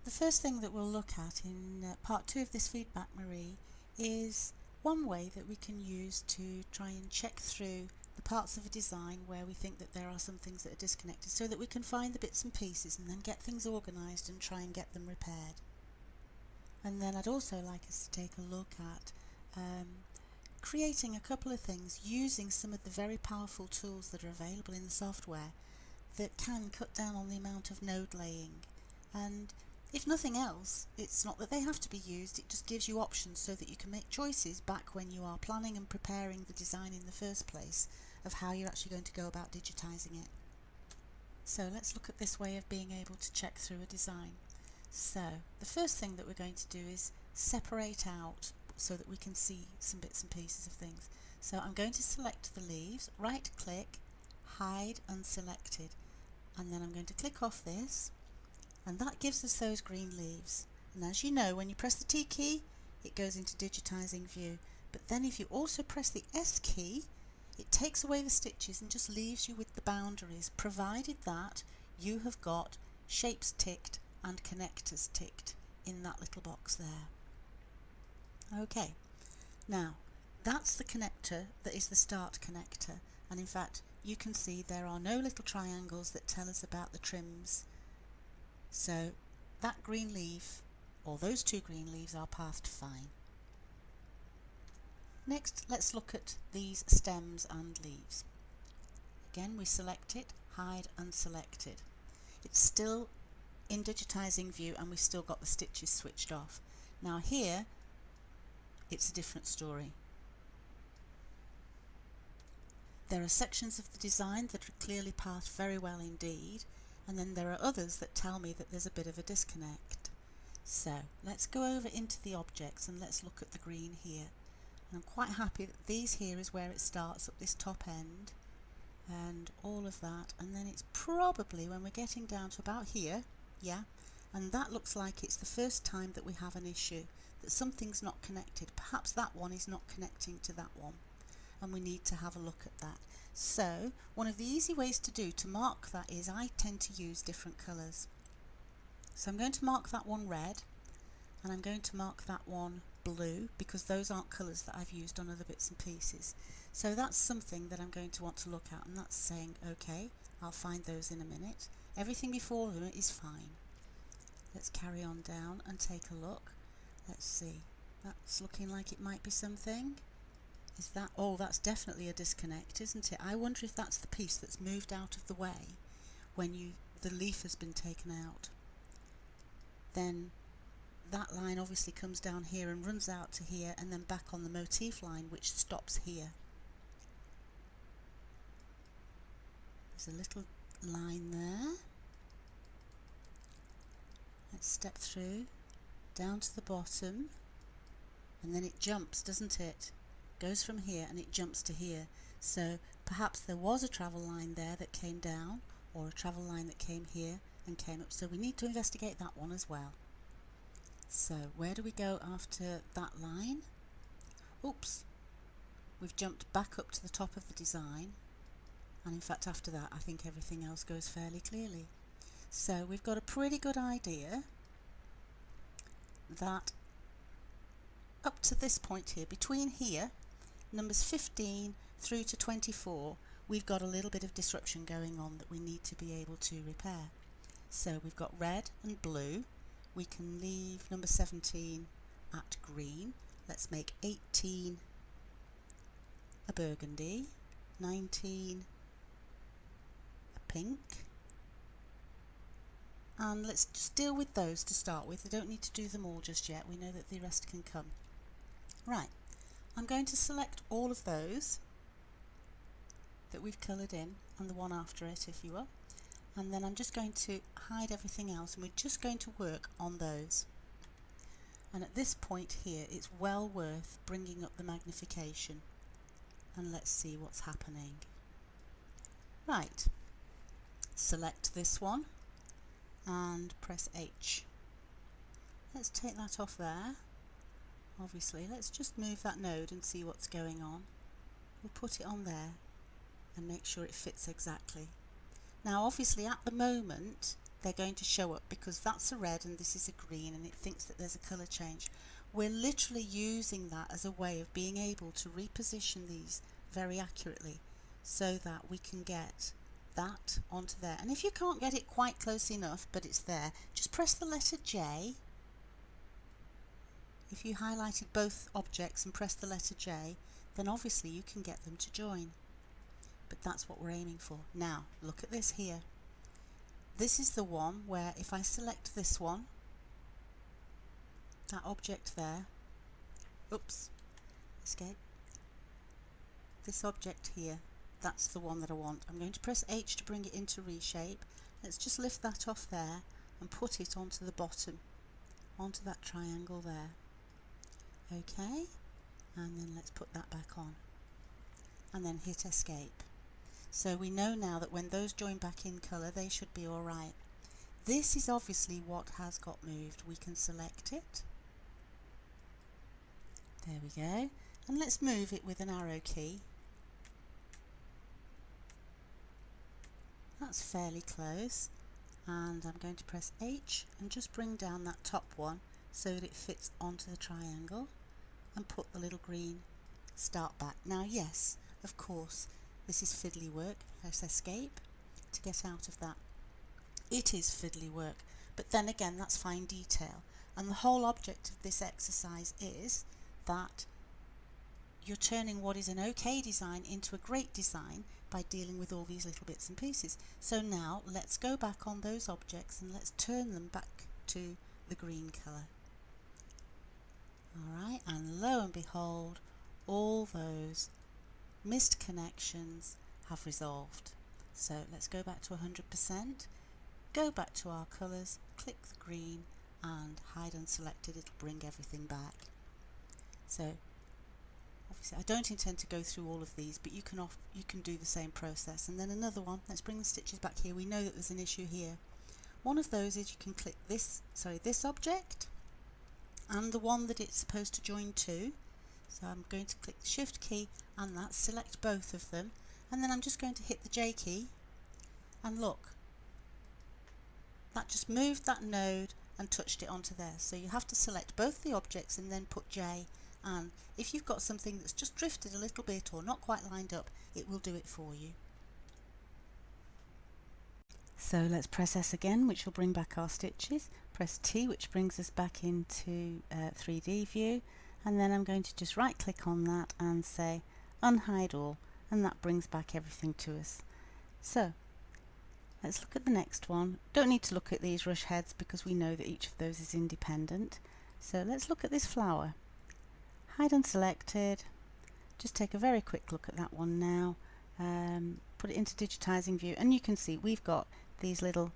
The first thing that we'll look at in part 2 of this feedback, Marie, is one way that we can use to try and check through the parts of a design where we think that there are some things that are disconnected, so that we can find the bits and pieces and then get things organised and try and get them repaired. And then I'd also like us to take a look at creating a couple of things using some of the very powerful tools that are available in the software that can cut down on the amount of node laying. And if nothing else, it's not that they have to be used, it just gives you options so that you can make choices back when you are planning and preparing the design in the first place of how you're actually going to go about digitizing it. So let's look at this way of being able to check through a design. So the first thing that we're going to do is separate out so that we can see some bits and pieces of things. So I'm going to select the leaves, right click, hide unselected, and then I'm going to click off this, and that gives us those green leaves. And as you know, when you press the T key it goes into digitizing view, but then if you also press the S key it takes away the stitches and just leaves you with the boundaries, provided that you have got shapes ticked and connectors ticked in that little box there. Okay, now that's the connector that is the start connector, and in fact you can see there are no little triangles that tell us about the trims. So that green leaf, or those two green leaves, are passed fine. Next, let's look at these stems and leaves. Again, we select it, hide unselected. It's still in digitizing view and we've still got the stitches switched off. Now here, it's a different story. There are sections of the design that are clearly passed very well indeed, and then there are others that tell me that there's a bit of a disconnect. So let's go over into the objects and let's look at the green here. And I'm quite happy that these here is where it starts up this top end and all of that, and then it's probably when we're getting down to about here, yeah, and that looks like it's the first time that we have an issue, that something's not connected. Perhaps that one is not connecting to that one, and we need to have a look at that. So one of the easy ways to mark that is I tend to use different colours. So I'm going to mark that one red, and I'm going to mark that one blue, because those aren't colours that I've used on other bits and pieces. So that's something that I'm going to want to look at, and that's saying okay, I'll find those in a minute. Everything before them is fine. Let's carry on down and take a look. Let's see, that's looking like it might be something. Is that, oh, that's definitely a disconnect, isn't it? I wonder if that's the piece that's moved out of the way when the leaf has been taken out. Then that line obviously comes down here and runs out to here and then back on the motif line, which stops here. There's a little line there. Let's step through down to the bottom, and then it jumps, doesn't it? Goes from here and it jumps to here. So perhaps there was a travel line there that came down, or a travel line that came here and came up. So we need to investigate that one as well. So where do we go after that line? Oops, we've jumped back up to the top of the design, and in fact after that I think everything else goes fairly clearly. So we've got a pretty good idea that up to this point here, between here, numbers 15 through to 24, we've got a little bit of disruption going on that we need to be able to repair. So we've got red and blue. We can leave number 17 at green. Let's make 18 a burgundy, 19 a pink, and let's just deal with those to start with. We don't need to do them all just yet, we know that the rest can come. Right, I'm going to select all of those that we've coloured in, and the one after it if you will, and then I'm just going to hide everything else, and we're just going to work on those. And at this point here it's well worth bringing up the magnification, and let's see what's happening. Right, select this one and press H. Let's take that off there. Obviously, let's just move that node and see what's going on. We'll put it on there and make sure it fits exactly. Now obviously at the moment they're going to show up because that's a red and this is a green and it thinks that there's a colour change. We're literally using that as a way of being able to reposition these very accurately so that we can get that onto there. And if you can't get it quite close enough but it's there, just press the letter J. If you highlighted both objects and press the letter J, then obviously you can get them to join. But that's what we're aiming for. Now look at this here. This is the one where if I select this one, that object there, oops, escape, this object here, that's the one that I want. I'm going to press H to bring it into reshape. Let's just lift that off there and put it onto the bottom, onto that triangle there. Okay, and then let's put that back on and then hit escape. So we know now that when those join back in colour they should be alright. This is obviously what has got moved. We can select it. There we go. And let's move it with an arrow key. That's fairly close. And I'm going to press H and just bring down that top one so that it fits onto the triangle and put the little green start back. Now yes, of course, this is fiddly work. Let's escape to get out of that. It is fiddly work, but then again that's fine detail. And the whole object of this exercise is that you're turning what is an okay design into a great design by dealing with all these little bits and pieces. So now let's go back on those objects and let's turn them back to the green colour. Alright, and lo and behold, all those missed connections have resolved. So let's go back to 100%, go back to our colours, click the green and hide unselected. It'll bring everything back. So obviously I don't intend to go through all of these, but you can do the same process. And then another one, let's bring the stitches back here. We know that there's an issue here. One of those is you can click this object and the one that it's supposed to join to. So I'm going to click the Shift key and that, select both of them, and then I'm just going to hit the J key and look, that just moved that node and touched it onto there. So you have to select both the objects and then put J, and if you've got something that's just drifted a little bit or not quite lined up, it will do it for you. So let's press S again, which will bring back our stitches, press T, which brings us back into 3D view, and then I'm going to just right click on that and say unhide all, and that brings back everything to us. So let's look at the next one. Don't need to look at these rush heads because we know that each of those is independent. So let's look at this flower. Hide unselected, just take a very quick look at that one now, put it into digitizing view, and you can see we've got these little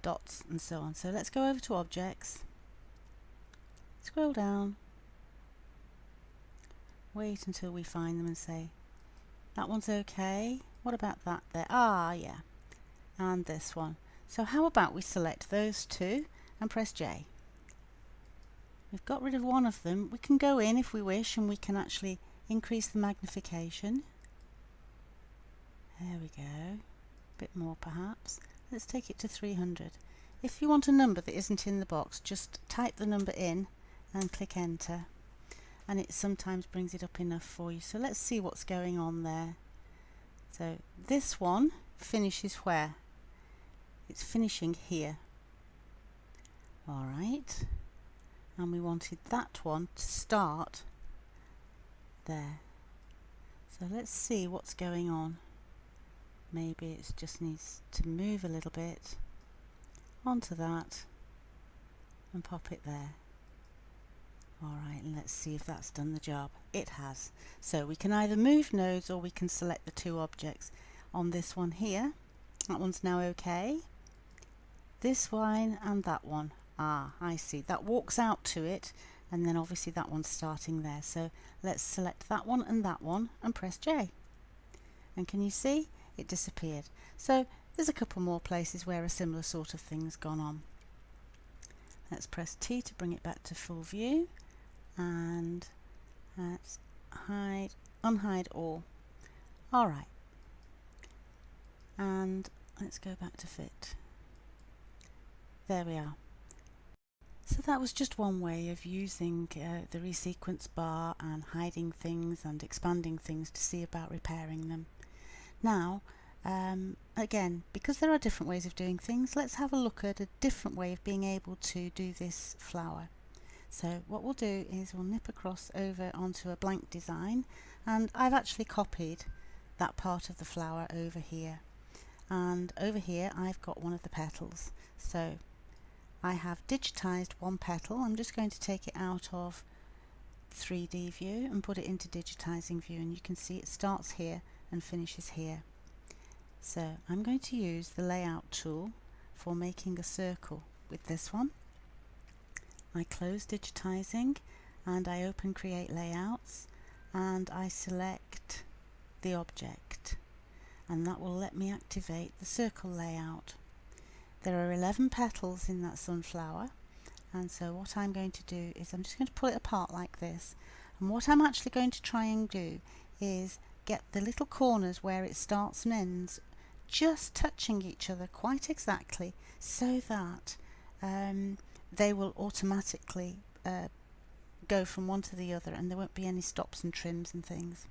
dots and so on. So let's go over to objects, scroll down, wait until we find them and say that one's okay, what about that there, ah yeah, and this one. So how about we select those two and press J. We've got rid of one of them. We can go in if we wish and we can actually increase the magnification. There we go, a bit more perhaps. Let's take it to 300. If you want a number that isn't in the box, just type the number in and click enter, and it sometimes brings it up enough for you. So let's see what's going on there. So this one finishes where? It's finishing here. Alright, and we wanted that one to start there. So let's see what's going on. Maybe it just needs to move a little bit onto that and pop it there. Alright, and let's see if that's done the job. It has. So we can either move nodes or we can select the two objects. On this one here, that one's now okay. This one and that one. Ah, I see. That walks out to it, and then obviously that one's starting there. So let's select that one and press J. And can you see? It disappeared. So there's a couple more places where a similar sort of thing's gone on. Let's press T to bring it back to full view, and let's unhide all. Alright, and let's go back to fit. There we are. So that was just one way of using the resequence bar and hiding things and expanding things to see about repairing them. Now, again, because there are different ways of doing things, let's have a look at a different way of being able to do this flower. So what we'll do is we'll nip across over onto a blank design, and I've actually copied that part of the flower over here. And over here I've got one of the petals. So I have digitized one petal. I'm just going to take it out of 3D view and put it into digitizing view, and you can see it starts here and finishes here. So I'm going to use the layout tool for making a circle with this one. I close digitizing and I open create layouts and I select the object, and that will let me activate the circle layout. There are 11 petals in that sunflower, and so what I'm going to do is I'm just going to pull it apart like this, and what I'm actually going to try and do is get the little corners where it starts and ends just touching each other quite exactly, so that they will automatically go from one to the other and there won't be any stops and trims and things.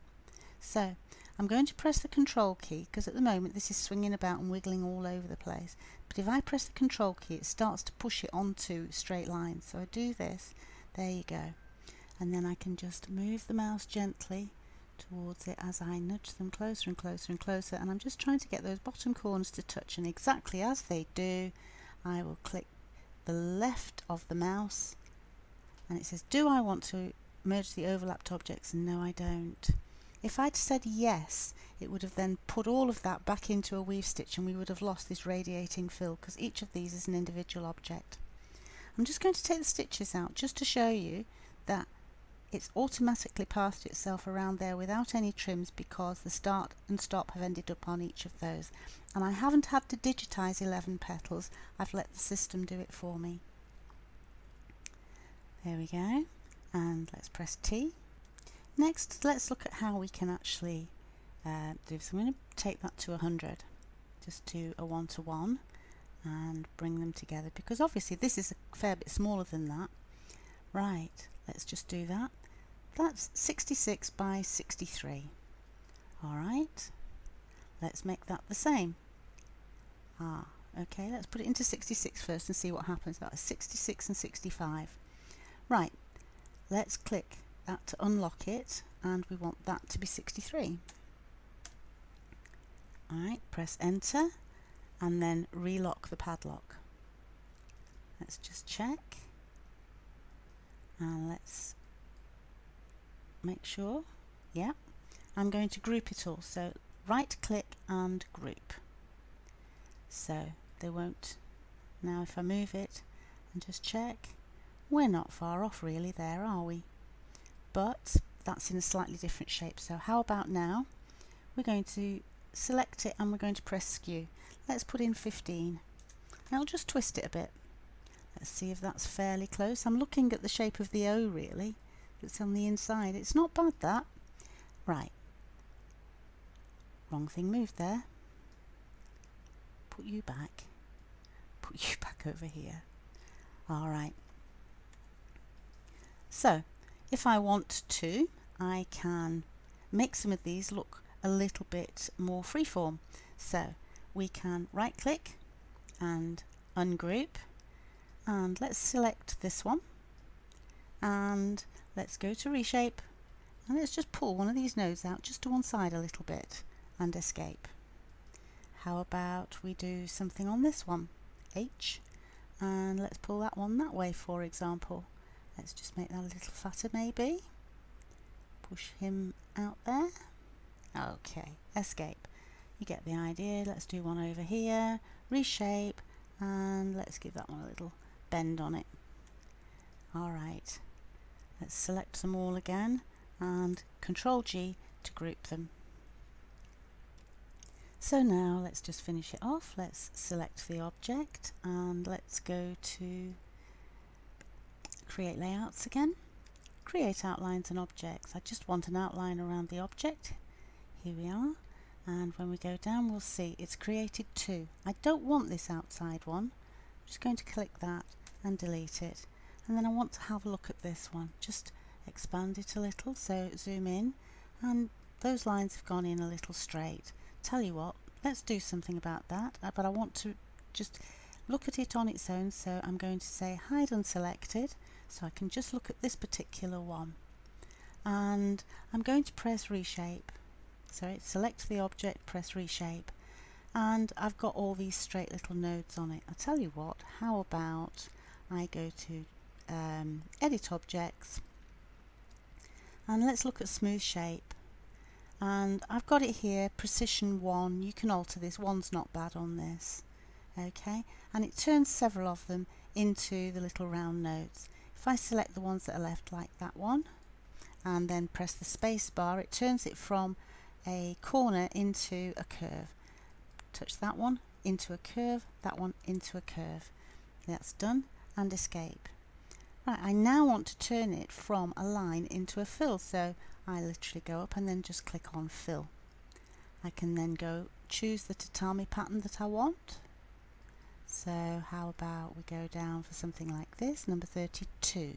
So I'm going to press the control key, because at the moment this is swinging about and wiggling all over the place, but if I press the control key it starts to push it onto straight lines. So I do this, there you go, and then I can just move the mouse gently towards it as I nudge them closer and closer and closer, and I'm just trying to get those bottom corners to touch, and exactly as they do I will click the left of the mouse and it says, do I want to merge the overlapped objects? And no, I don't. If I'd said yes, it would have then put all of that back into a weave stitch and we would have lost this radiating fill, because each of these is an individual object. I'm just going to take the stitches out just to show you that it's automatically passed itself around there without any trims, because the start and stop have ended up on each of those. And I haven't had to digitize 11 petals, I've let the system do it for me. There we go, and let's press T. Next, let's look at how we can actually do this. I'm going to take that to 100, just do a 1-to-1 and bring them together, because obviously this is a fair bit smaller than that. Right, let's just do that. That's 66 by 63. Alright, let's make that the same. Okay, let's put it into 66 first and see what happens. That is 66 and 65. Right, let's click that to unlock it, and we want that to be 63. Alright, press enter and then relock the padlock. Let's just check and let's make sure. Yeah, I'm going to group it all, so right click and group, so they won't. Now if I move it and just check, we're not far off really there, are we? But that's in a slightly different shape. So how about now we're going to select it and we're going to press skew. Let's put in 15. I'll just twist it a bit. Let's see if that's fairly close. I'm looking at the shape of the O really that's on the inside. It's not bad, that. Right, wrong thing moved there. Put you back over here. Alright, so if I want to, I can make some of these look a little bit more freeform. So we can right click and ungroup, and let's select this one and let's go to reshape, and let's just pull one of these nodes out just to one side a little bit and escape. How about we do something on this one, H, and let's pull that one that way, for example. Let's just make that a little fatter maybe. Push him out there. Okay, escape. You get the idea. Let's do one over here, reshape, and let's give that one a little bend on it. Alright, let's select them all again and Control G to group them. So now let's just finish it off. Let's select the object and let's go to create layouts again, create outlines and objects. I just want an outline around the object. Here we are, and when we go down we'll see it's created two. I don't want this outside one. I'm just going to click that and delete it. And then I want to have a look at this one. Just expand it a little, so zoom in, and those lines have gone in a little straight. Tell you what, let's do something about that, but I want to just look at it on its own, so I'm going to say hide unselected, so I can just look at this particular one. And I'm going to press reshape. So select the object, press reshape, and I've got all these straight little nodes on it. I'll tell you what, how about I go to edit objects, and let's look at smooth shape. And I've got it here, precision 1. You can alter this, 1's not bad on this. Okay, and it turns several of them into the little round nodes. If I select the ones that are left, like that one, and then press the space bar, it turns it from a corner into a curve. Touch that one, into a curve, that one into a curve. That's done, and escape. Right, I now want to turn it from a line into a fill, so I literally go up and then just click on fill. I can then go choose the tatami pattern that I want. So how about we go down for something like this, number 32.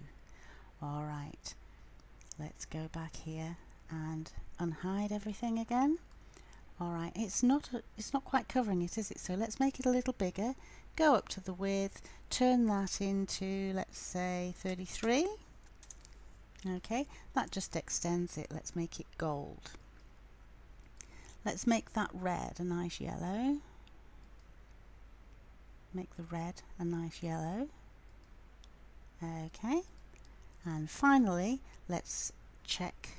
Alright, let's go back here and unhide everything again. Alright, it's not quite covering it, is it? So let's make it a little bigger. Go up to the width, turn that into, let's say, 33. Okay, that just extends it. Let's make it gold. Let's make that red a nice yellow. Make the red a nice yellow. Okay, and finally let's check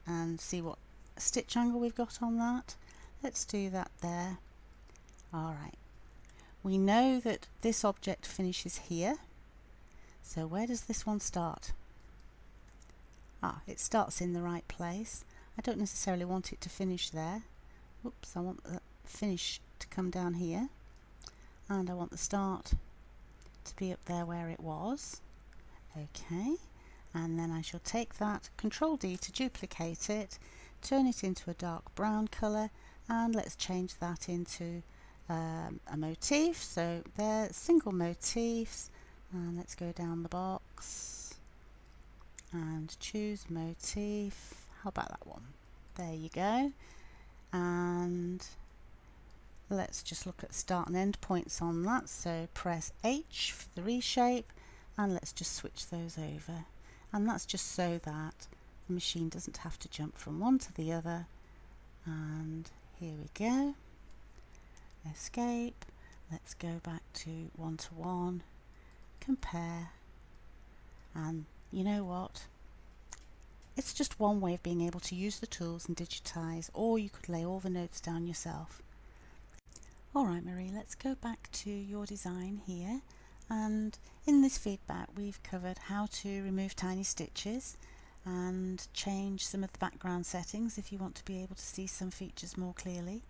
and see what stitch angle we've got on that. Let's do that there. Alright, we know that this object finishes here, so where does this one start? It starts in the right place. I don't necessarily want it to finish there. Oops, I want the finish to come down here, and I want the start to be up there where it was. Okay, and then I shall take that, Control D to duplicate it, turn it into a dark brown colour, and let's change that into a motif. So there, single motifs, and let's go down the box and choose motif. How about that one? There you go. And let's just look at start and end points on that. So press H for the reshape, and let's just switch those over. And that's just so that the machine doesn't have to jump from one to the other. And here we go. Escape. Let's go back to 1:1, compare, and you know what? It's just one way of being able to use the tools and digitize, or you could lay all the notes down yourself. Alright Marie, let's go back to your design here, and in this feedback we've covered how to remove tiny stitches and change some of the background settings if you want to be able to see some features more clearly.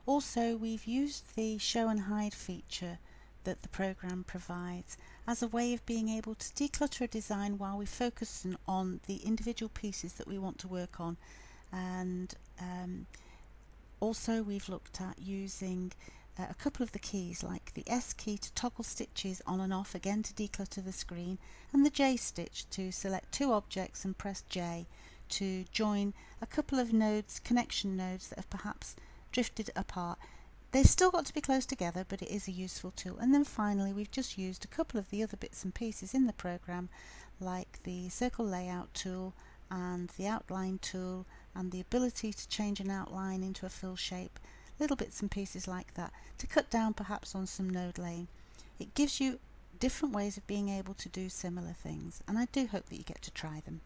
Also, we've used the show and hide feature that the program provides as a way of being able to declutter a design while we focus on the individual pieces that we want to work on. And also we've looked at using a couple of the keys, like the S key to toggle stitches on and off, again to declutter the screen, and the J stitch to select two objects and press J to join a couple of nodes, connection nodes that have perhaps drifted apart. They've still got to be close together, but it is a useful tool. And then finally we've just used a couple of the other bits and pieces in the program, like the circle layout tool and the outline tool and the ability to change an outline into a fill shape, little bits and pieces like that to cut down perhaps on some node laying. It gives you different ways of being able to do similar things, and I do hope that you get to try them.